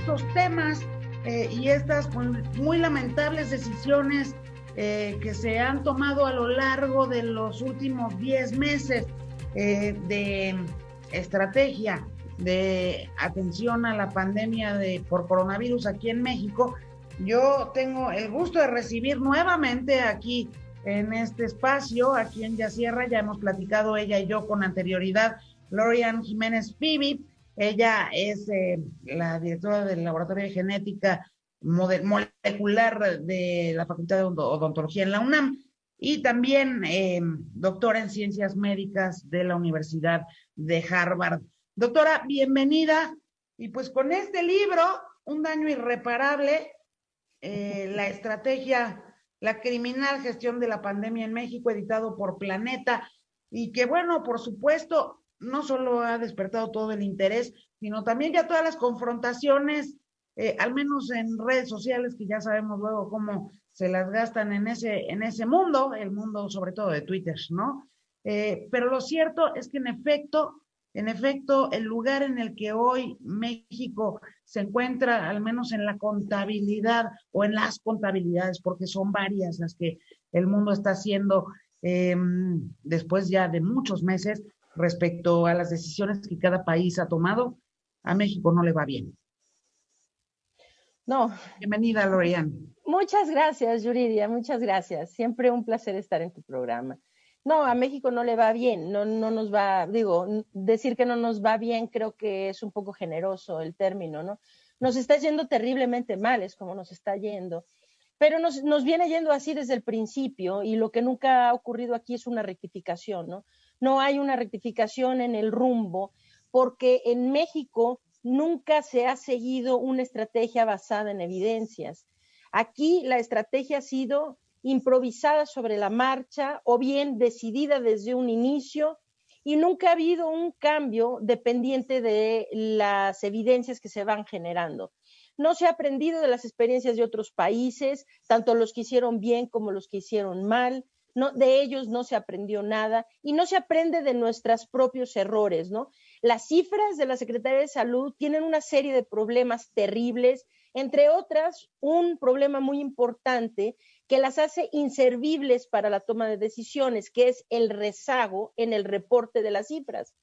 estos temas y estas pues, muy lamentables decisiones que se han tomado a lo largo de los últimos 10 meses de estrategia de atención a la pandemia por coronavirus aquí en México. Yo tengo el gusto de recibir nuevamente aquí en este espacio, aquí en Yasierra, ya hemos platicado ella y yo con anterioridad, Lori-Ann Jiménez Fibi. Ella es la directora del Laboratorio de Genética Molecular de la Facultad de Odontología en la UNAM y también doctora en Ciencias Médicas de la Universidad de Harvard. Doctora, bienvenida. Y pues con este libro, Un daño irreparable, la estrategia, la criminal gestión de la pandemia en México, editado por Planeta, y que bueno, por supuesto, no solo ha despertado todo el interés, sino también ya todas las confrontaciones, al menos en redes sociales, que ya sabemos luego cómo se las gastan en ese mundo, el mundo sobre todo de Twitter, ¿no? Pero lo cierto es que en efecto, el lugar en el que hoy México se encuentra, al menos en la contabilidad o en las contabilidades, porque son varias las que el mundo está haciendo después ya de muchos meses respecto a las decisiones que cada país ha tomado, a México no le va bien. No. Bienvenida, Lori-Ann. Muchas gracias, Yuridia, muchas gracias. Siempre un placer estar en tu programa. No, a México no le va bien, no nos va, decir que no nos va bien creo que es un poco generoso el término, ¿no? Nos está yendo terriblemente mal, es como nos está yendo, pero nos viene yendo así desde el principio y lo que nunca ha ocurrido aquí es una rectificación, ¿no? No hay una rectificación en el rumbo porque en México nunca se ha seguido una estrategia basada en evidencias. Aquí la estrategia ha sido improvisada sobre la marcha o bien decidida desde un inicio y nunca ha habido un cambio dependiente de las evidencias que se van generando. No se ha aprendido de las experiencias de otros países, tanto los que hicieron bien como los que hicieron mal. No, de ellos no se aprendió nada y no se aprende de nuestros propios errores, ¿no? Las cifras de la Secretaría de Salud tienen una serie de problemas terribles, entre otras, un problema muy importante que las hace inservibles para la toma de decisiones, que es el rezago en el reporte de las cifras.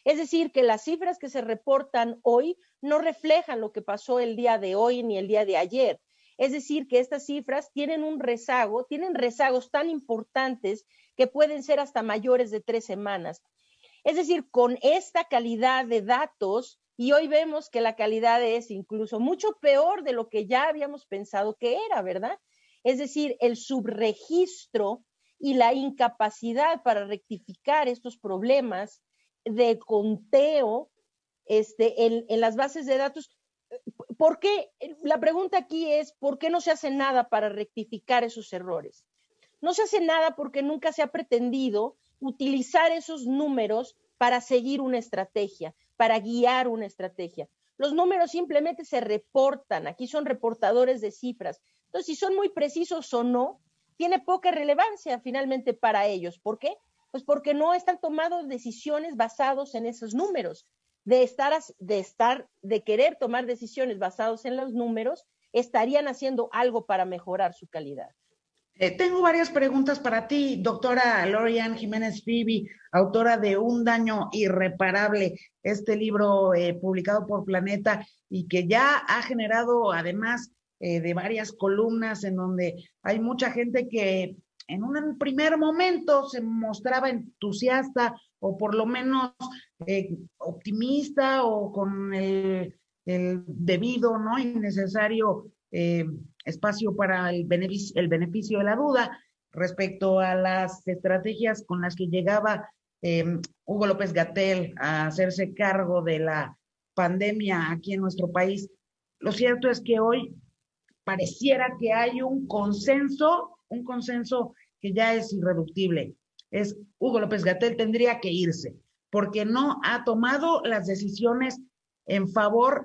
Es decir, que las cifras que se reportan hoy no reflejan lo que pasó el día de hoy ni el día de ayer. Es decir, que estas cifras tienen un rezago, tienen rezagos tan importantes que pueden ser hasta mayores de 3 semanas. Es decir, con esta calidad de datos, y hoy vemos que la calidad es incluso mucho peor de lo que ya habíamos pensado que era, ¿verdad? Es decir, el subregistro y la incapacidad para rectificar estos problemas de conteo en las bases de datos. ¿Por qué? La pregunta aquí es, ¿por qué no se hace nada para rectificar esos errores? No se hace nada porque nunca se ha pretendido utilizar esos números para seguir una estrategia, para guiar una estrategia. Los números simplemente se reportan, aquí son reportadores de cifras. Entonces, si son muy precisos o no, tiene poca relevancia finalmente para ellos. ¿Por qué? Pues porque no están tomando decisiones basadas en esos números. De querer tomar decisiones basadas en los números, estarían haciendo algo para mejorar su calidad. Tengo varias preguntas para ti, doctora Lori-Ann Jiménez Fibi, autora de Un daño irreparable, este libro publicado por Planeta y que ya ha generado, además de varias columnas en donde hay mucha gente que en un primer momento se mostraba entusiasta o por lo menos optimista o con el debido, ¿no? Innecesario espacio para el beneficio de la duda respecto a las estrategias con las que llegaba Hugo López-Gatell a hacerse cargo de la pandemia aquí en nuestro país. Lo cierto es que hoy pareciera que hay un consenso que ya es irreductible. Es Hugo López-Gatell tendría que irse porque no ha tomado las decisiones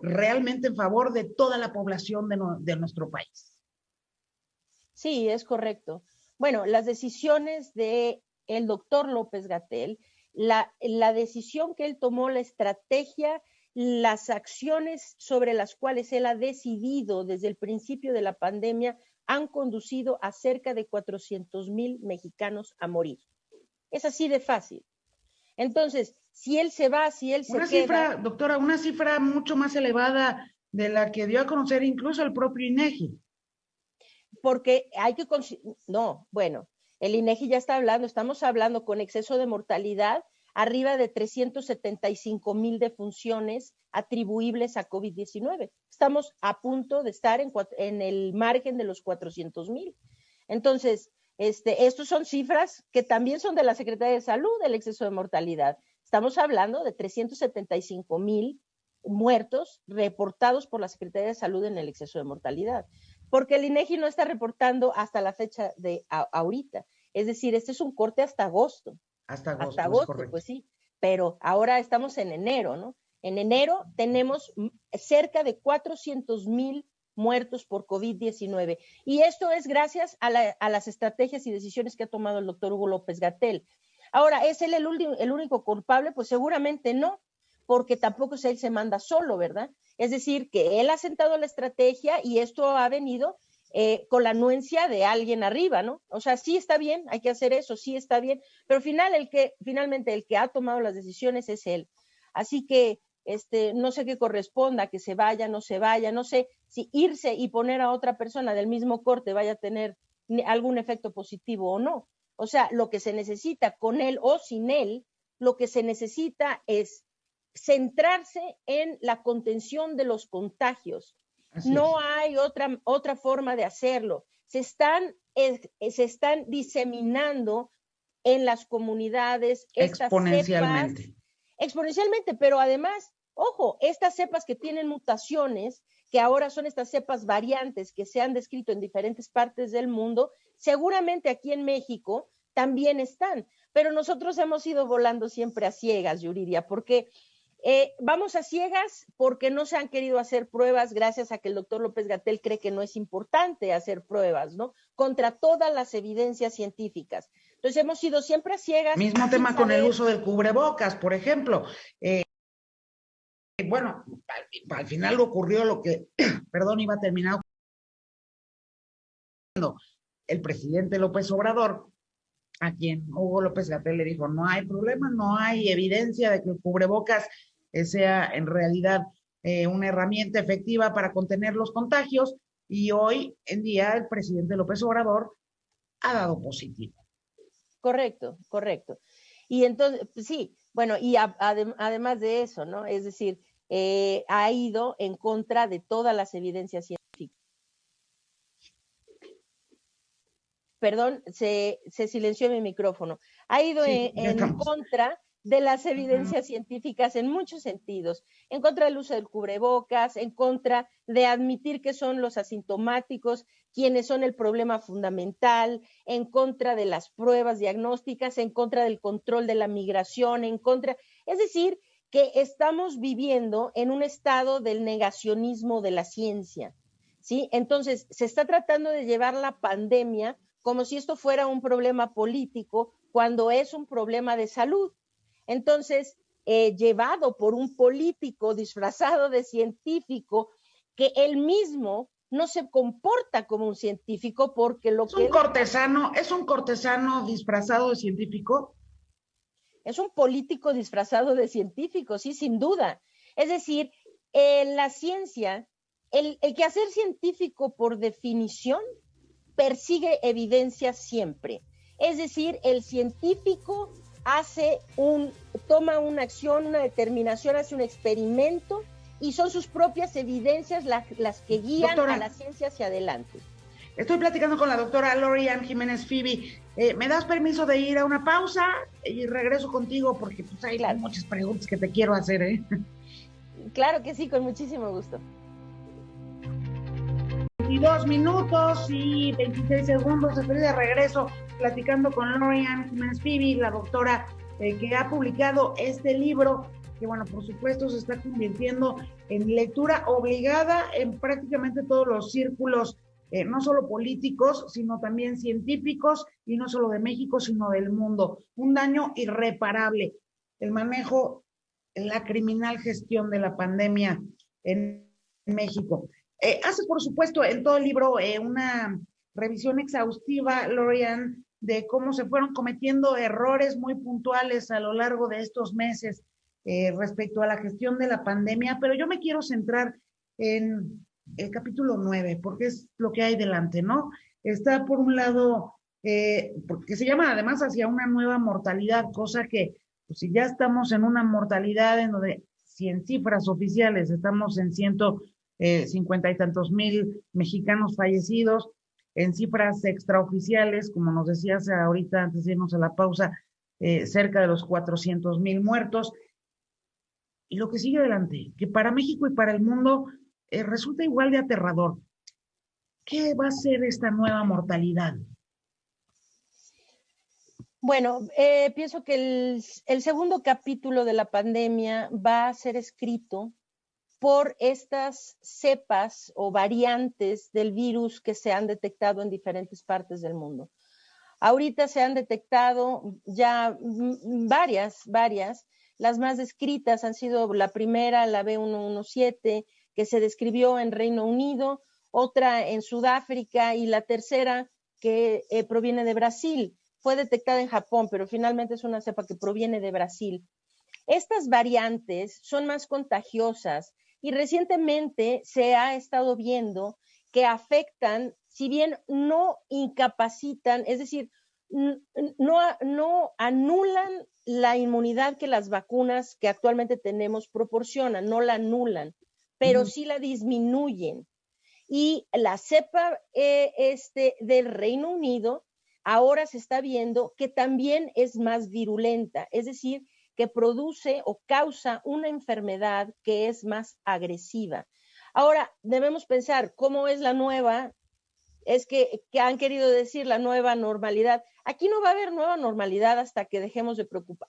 realmente en favor de toda la población de nuestro país. Sí, es correcto. Bueno, las decisiones del doctor López-Gatell, la decisión que él tomó, la estrategia las acciones sobre las cuales él ha decidido desde el principio de la pandemia han conducido a cerca de 400,000 mexicanos a morir. Es así de fácil. Entonces, si él se va, si él se Una queda... cifra, doctora, una cifra mucho más elevada de la que dio a conocer incluso el propio INEGI. Porque hay que... No, bueno, el INEGI ya está hablando, estamos hablando con exceso de mortalidad, arriba de 375,000 defunciones atribuibles a COVID-19. Estamos a punto de estar en el margen de los 400,000. Entonces, estos son cifras que también son de la Secretaría de Salud, del exceso de mortalidad. Estamos hablando de 375,000 muertos reportados por la Secretaría de Salud en el exceso de mortalidad, porque el INEGI no está reportando hasta la fecha de ahorita. Es decir, este es un corte hasta agosto. Hasta agosto, pues sí, pero ahora estamos en enero, ¿no? En enero tenemos cerca de 400,000 muertos por COVID-19. Y esto es gracias a las estrategias y decisiones que ha tomado el doctor Hugo López-Gatell. Ahora, ¿es él el único culpable? Pues seguramente no, porque tampoco él se manda solo, ¿verdad? Es decir, que él ha sentado la estrategia y esto ha venido con la anuencia de alguien arriba, ¿no? O sea, sí está bien, hay que hacer eso, sí está bien, pero finalmente el que ha tomado las decisiones es él. Así que no sé qué corresponda, que se vaya, no se vaya, no sé si irse y poner a otra persona del mismo corte vaya a tener algún efecto positivo o no. O sea, lo que se necesita con él o sin él, lo que se necesita es centrarse en la contención de los contagios. No hay otra forma de hacerlo. Se están diseminando en las comunidades estas exponencialmente, pero además, ojo, estas cepas que tienen mutaciones, que ahora son estas cepas variantes que se han descrito en diferentes partes del mundo, seguramente aquí en México también están, pero nosotros hemos ido volando siempre a ciegas, Yuridia, porque vamos a ciegas porque no se han querido hacer pruebas gracias a que el doctor López-Gatell cree que no es importante hacer pruebas, ¿no? Contra todas las evidencias científicas. Entonces hemos ido siempre a ciegas. Mismo tema con el uso del cubrebocas, por ejemplo. Bueno, al final ocurrió lo que, perdón, iba a terminar el presidente López Obrador, a quien Hugo López-Gatell le dijo, no hay problema, no hay evidencia de que el cubrebocas sea en realidad una herramienta efectiva para contener los contagios, y hoy en día el presidente López Obrador ha dado positivo. Correcto. Y entonces, sí, bueno, y además de eso, ¿no? Es decir, ha ido en contra de todas las evidencias científicas. Perdón, se silenció mi micrófono. Ha ido en contra de las evidencias científicas en muchos sentidos, en contra del uso del cubrebocas, en contra de admitir que son los asintomáticos quienes son el problema fundamental, en contra de las pruebas diagnósticas, en contra del control de la migración, es decir, que estamos viviendo en un estado del negacionismo de la ciencia, ¿sí? Entonces, se está tratando de llevar la pandemia como si esto fuera un problema político, cuando es un problema de salud. Entonces, llevado por un político disfrazado de científico, que él mismo no se comporta como un científico, porque lo que ¿Es un cortesano disfrazado de científico? Es un político disfrazado de científico, sí, sin duda. Es decir, la ciencia, el quehacer científico por definición persigue evidencia siempre. Es decir, el científico toma una acción, una determinación, hace un experimento y son sus propias evidencias las que guían a la ciencia hacia adelante. Estoy platicando con la doctora Lori-Ann Jiménez Fibi. ¿Me das permiso de ir a una pausa? Y regreso contigo porque pues, hay muchas preguntas que te quiero hacer, ¿eh? Claro que sí, con muchísimo gusto. 22 minutos y 26 segundos. Estoy de regreso platicando con Lori-Ann Jiménez Fibi, la doctora que ha publicado este libro, que bueno, por supuesto se está convirtiendo en lectura obligada en prácticamente todos los círculos, no solo políticos, sino también científicos, y no solo de México, sino del mundo. Un daño irreparable. El manejo la criminal gestión de la pandemia en México. Hace, por supuesto, en todo el libro una revisión exhaustiva, Lori-Ann, de cómo se fueron cometiendo errores muy puntuales a lo largo de estos meses respecto a la gestión de la pandemia, pero yo me quiero centrar en el capítulo 9, porque es lo que hay delante, ¿no? Está por un lado, porque se llama además hacia una nueva mortalidad, cosa que pues, si ya estamos en una mortalidad en donde, si en cifras oficiales estamos en 150 y tantos mil mexicanos fallecidos, en cifras extraoficiales, como nos decías ahorita antes de irnos a la pausa, cerca de los 400,000 muertos. Y lo que sigue adelante, que para México y para el mundo resulta igual de aterrador. ¿Qué va a ser esta nueva mortalidad? Bueno, pienso que el segundo capítulo de la pandemia va a ser escrito por estas cepas o variantes del virus que se han detectado en diferentes partes del mundo. Ahorita se han detectado ya varias. Las más descritas han sido la primera, la B117, que se describió en Reino Unido, otra en Sudáfrica y la tercera que proviene de Brasil. Fue detectada en Japón, pero finalmente es una cepa que proviene de Brasil. Estas variantes son más contagiosas y recientemente se ha estado viendo que afectan, si bien no incapacitan, es decir, no anulan la inmunidad que las vacunas que actualmente tenemos proporcionan, no la anulan, pero sí la disminuyen. Y la cepa del Reino Unido ahora se está viendo que también es más virulenta, es decir, que produce o causa una enfermedad que es más agresiva. Ahora, debemos pensar cómo es la nueva, es que han querido decir la nueva normalidad. Aquí no va a haber nueva normalidad hasta que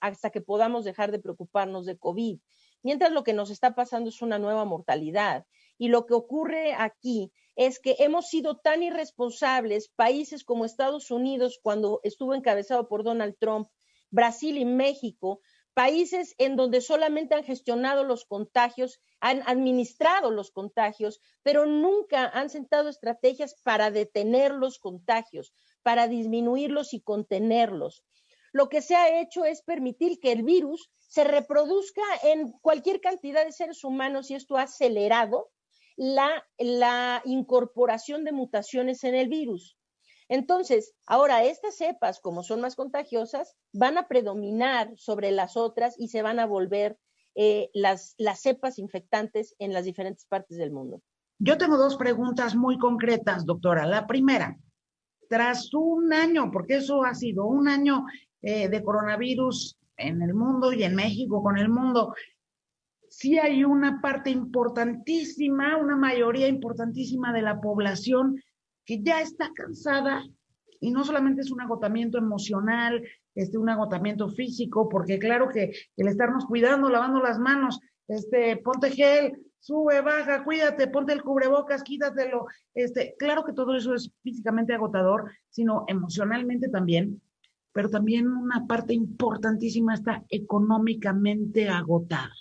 hasta que podamos dejar de preocuparnos de COVID. Mientras lo que nos está pasando es una nueva mortalidad. Y lo que ocurre aquí es que hemos sido tan irresponsables, países como Estados Unidos, cuando estuvo encabezado por Donald Trump, Brasil y México, países en donde solamente han gestionado los contagios, han administrado los contagios, pero nunca han sentado estrategias para detener los contagios, para disminuirlos y contenerlos. Lo que se ha hecho es permitir que el virus se reproduzca en cualquier cantidad de seres humanos y esto ha acelerado la incorporación de mutaciones en el virus. Entonces, ahora estas cepas, como son más contagiosas, van a predominar sobre las otras y se van a volver las cepas infectantes en las diferentes partes del mundo. Yo tengo dos preguntas muy concretas, doctora. La primera, tras un año, porque eso ha sido un año de coronavirus en el mundo y en México con el mundo, sí hay una parte importantísima, una mayoría importantísima de la población que ya está cansada y no solamente es un agotamiento emocional, un agotamiento físico, porque claro que el estarnos cuidando, lavando las manos, ponte gel, sube, baja, cuídate, ponte el cubrebocas, quítatelo, claro que todo eso es físicamente agotador, sino emocionalmente también, pero también una parte importantísima está económicamente agotada.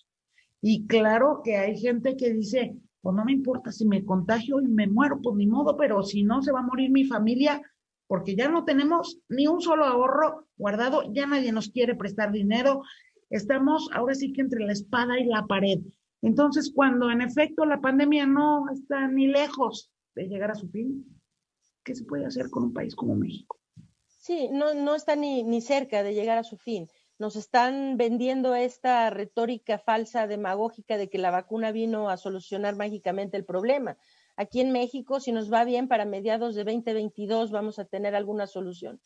Y claro que hay gente que dice, pues no me importa si me contagio y me muero, pues ni modo, pero si no se va a morir mi familia, porque ya no tenemos ni un solo ahorro guardado, ya nadie nos quiere prestar dinero, estamos ahora sí que entre la espada y la pared. Entonces, cuando en efecto la pandemia no está ni lejos de llegar a su fin, ¿qué se puede hacer con un país como México? Sí, no está ni cerca de llegar a su fin. Nos están vendiendo esta retórica falsa, demagógica, de que la vacuna vino a solucionar mágicamente el problema. Aquí en México, si nos va bien, para mediados de 2022 vamos a tener alguna solución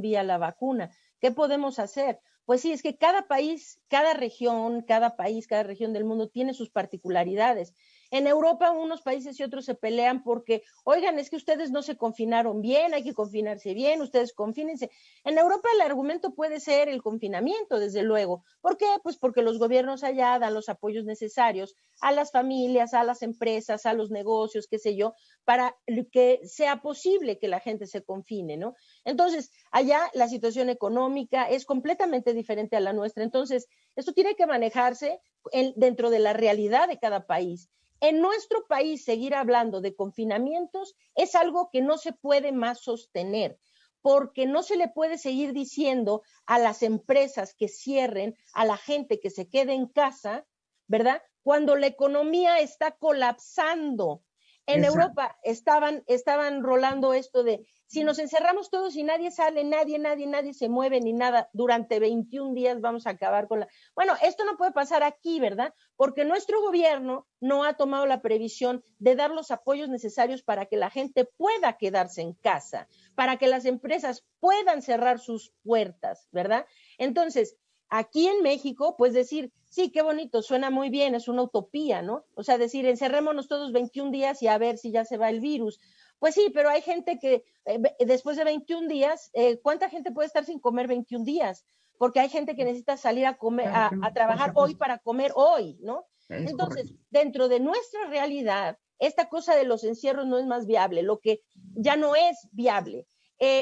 vía la vacuna. ¿Qué podemos hacer? Pues sí, es que cada país, cada región del mundo tiene sus particularidades. En Europa unos países y otros se pelean porque, oigan, es que ustedes no se confinaron bien, hay que confinarse bien, ustedes confínense. En Europa el argumento puede ser el confinamiento, desde luego. ¿Por qué? Pues porque los gobiernos allá dan los apoyos necesarios a las familias, a las empresas, a los negocios, qué sé yo, para que sea posible que la gente se confine, ¿no? Entonces, allá la situación económica es completamente diferente a la nuestra. Entonces, esto tiene que manejarse dentro de la realidad de cada país. En nuestro país, seguir hablando de confinamientos es algo que no se puede más sostener, porque no se le puede seguir diciendo a las empresas que cierren, a la gente que se quede en casa, ¿verdad? Cuando la economía está colapsando. En Europa estaban rolando esto de si nos encerramos todos y nadie sale, nadie se mueve ni nada, durante 21 días vamos a acabar con la... Bueno, esto no puede pasar aquí, ¿verdad? Porque nuestro gobierno no ha tomado la previsión de dar los apoyos necesarios para que la gente pueda quedarse en casa, para que las empresas puedan cerrar sus puertas, ¿verdad? Entonces, aquí en México, pues decir, sí, qué bonito, suena muy bien, es una utopía, ¿no? O sea, decir, encerrémonos todos 21 días y a ver si ya se va el virus. Pues sí, pero hay gente que después de 21 días, ¿cuánta gente puede estar sin comer 21 días? Porque hay gente que necesita salir a comer, a trabajar hoy para comer hoy, ¿no? Entonces, dentro de nuestra realidad, esta cosa de los encierros no es más viable, lo que ya no es viable.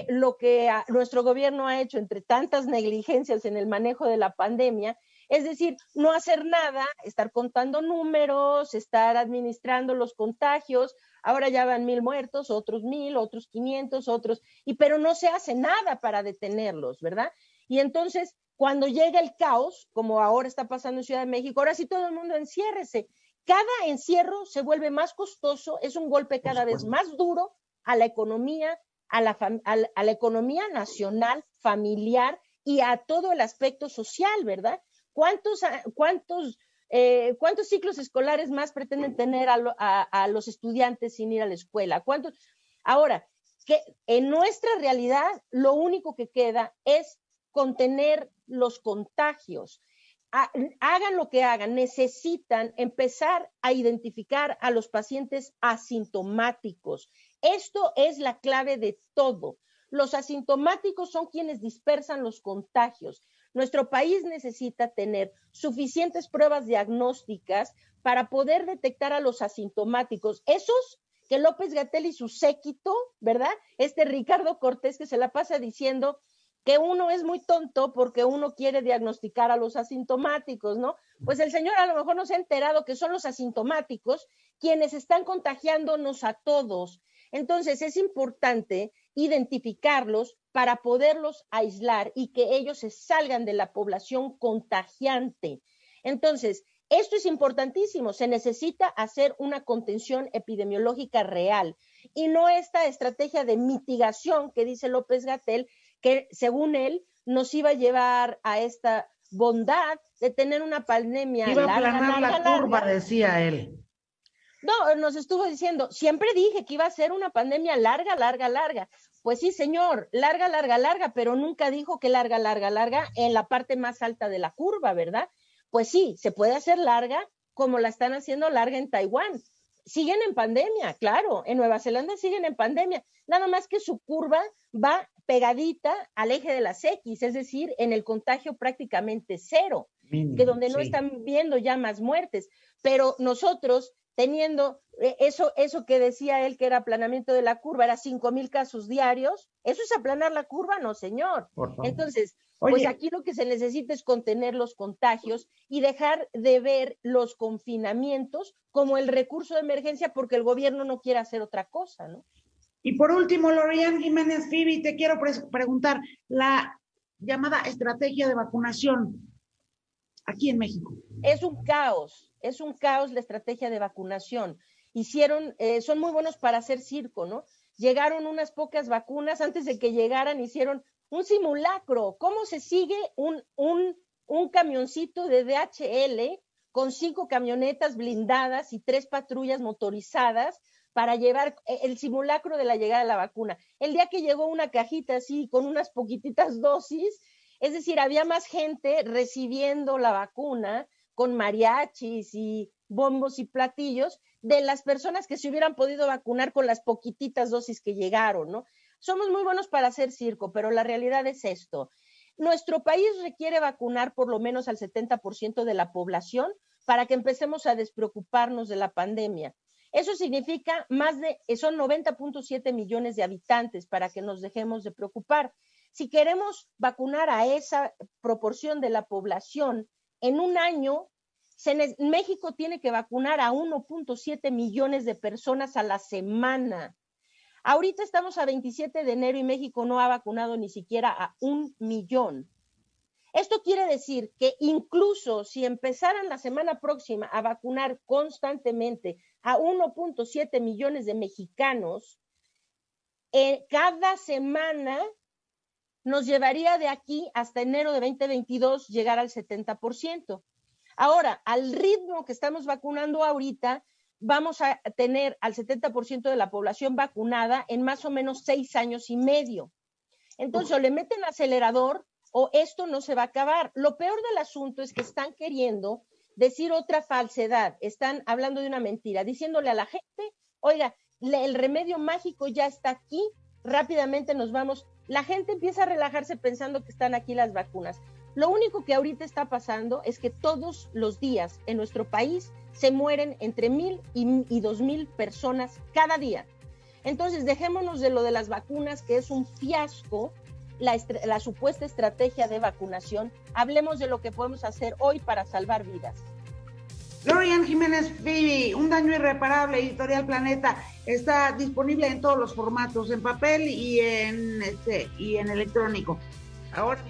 Lo que nuestro gobierno ha hecho entre tantas negligencias en el manejo de la pandemia, es decir, no hacer nada, estar contando números, estar administrando los contagios. Ahora ya van 1,000 muertos, otros 1,000, otros 500, otros, pero no se hace nada para detenerlos, ¿verdad? Y entonces, cuando llega el caos, como ahora está pasando en Ciudad de México, ahora sí todo el mundo enciérrese. Cada encierro se vuelve más costoso, es un golpe cada vez más duro a la economía, a la economía nacional, familiar y a todo el aspecto social, ¿verdad? ¿Cuántos ciclos escolares más pretenden tener a los estudiantes sin ir a la escuela? ¿Cuántos? Ahora, que en nuestra realidad lo único que queda es contener los contagios. Hagan lo que hagan, necesitan empezar a identificar a los pacientes asintomáticos. Esto es la clave de todo. Los asintomáticos son quienes dispersan los contagios. Nuestro país necesita tener suficientes pruebas diagnósticas para poder detectar a los asintomáticos, esos que López-Gatell y su séquito, ¿verdad? Ricardo Cortés que se la pasa diciendo que uno es muy tonto porque uno quiere diagnosticar a los asintomáticos, ¿no? Pues el señor a lo mejor no se ha enterado que son los asintomáticos quienes están contagiándonos a todos. Entonces es importante identificarlos para poderlos aislar y que ellos se salgan de la población contagiante. Entonces, esto es importantísimo, se necesita hacer una contención epidemiológica real y no esta estrategia de mitigación que dice López-Gatell, que según él nos iba a llevar a esta bondad de tener una pandemia iba a aplanar la curva, decía él. No, nos estuvo diciendo, siempre dije que iba a ser una pandemia larga. Pues sí, señor, larga, pero nunca dijo que larga en la parte más alta de la curva, ¿verdad? Pues sí, se puede hacer larga como la están haciendo larga en Taiwán. Siguen en pandemia, claro, en Nueva Zelanda siguen en pandemia, nada más que su curva va pegadita al eje de las X, es decir, en el contagio prácticamente cero, que donde no están viendo ya más muertes, pero nosotros teniendo eso que decía él que era aplanamiento de la curva, era 5,000 casos diarios, ¿eso es aplanar la curva? No, señor. Entonces, pues aquí lo que se necesita es contener los contagios y dejar de ver los confinamientos como el recurso de emergencia porque el gobierno no quiere hacer otra cosa, ¿no? Y por último, Lorian Jiménez Fibi, te quiero preguntar, la llamada estrategia de vacunación aquí en México. Es un caos la estrategia de vacunación. Son muy buenos para hacer circo, ¿no? Llegaron unas pocas vacunas, antes de que llegaran hicieron un simulacro. ¿Cómo se sigue un camioncito de DHL con 5 camionetas blindadas y 3 patrullas motorizadas para llevar el simulacro de la llegada de la vacuna? El día que llegó una cajita así con unas poquititas dosis, es decir, había más gente recibiendo la vacuna con mariachis y bombos y platillos de las personas que se hubieran podido vacunar con las poquititas dosis que llegaron, ¿no? Somos muy buenos para hacer circo, pero la realidad es esto. Nuestro país requiere vacunar por lo menos al 70% de la población para que empecemos a despreocuparnos de la pandemia. Eso significa son 90.7 millones de habitantes para que nos dejemos de preocupar. Si queremos vacunar a esa proporción de la población en un año, México tiene que vacunar a 1.7 millones de personas a la semana. Ahorita estamos a 27 de enero y México no ha vacunado ni siquiera a 1 millón. Esto quiere decir que incluso si empezaran la semana próxima a vacunar constantemente a 1.7 millones de mexicanos, cada semana nos llevaría de aquí hasta enero de 2022 llegar al 70%. Ahora, al ritmo que estamos vacunando ahorita, vamos a tener al 70% de la población vacunada en más o menos 6 años y medio. Entonces, o le meten acelerador o esto no se va a acabar. Lo peor del asunto es que están queriendo decir otra falsedad, están hablando de una mentira, diciéndole a la gente, oiga, el remedio mágico ya está aquí, rápidamente nos vamos. La gente empieza a relajarse pensando que están aquí las vacunas. Lo único que ahorita está pasando es que todos los días en nuestro país se mueren entre 1,000 y 2,000 personas cada día. Entonces, dejémonos de lo de las vacunas, que es un fiasco, la supuesta estrategia de vacunación. Hablemos de lo que podemos hacer hoy para salvar vidas. Glorian Jiménez Fibi, Un daño irreparable, Editorial Planeta, está disponible en todos los formatos, en papel y en electrónico. Ahora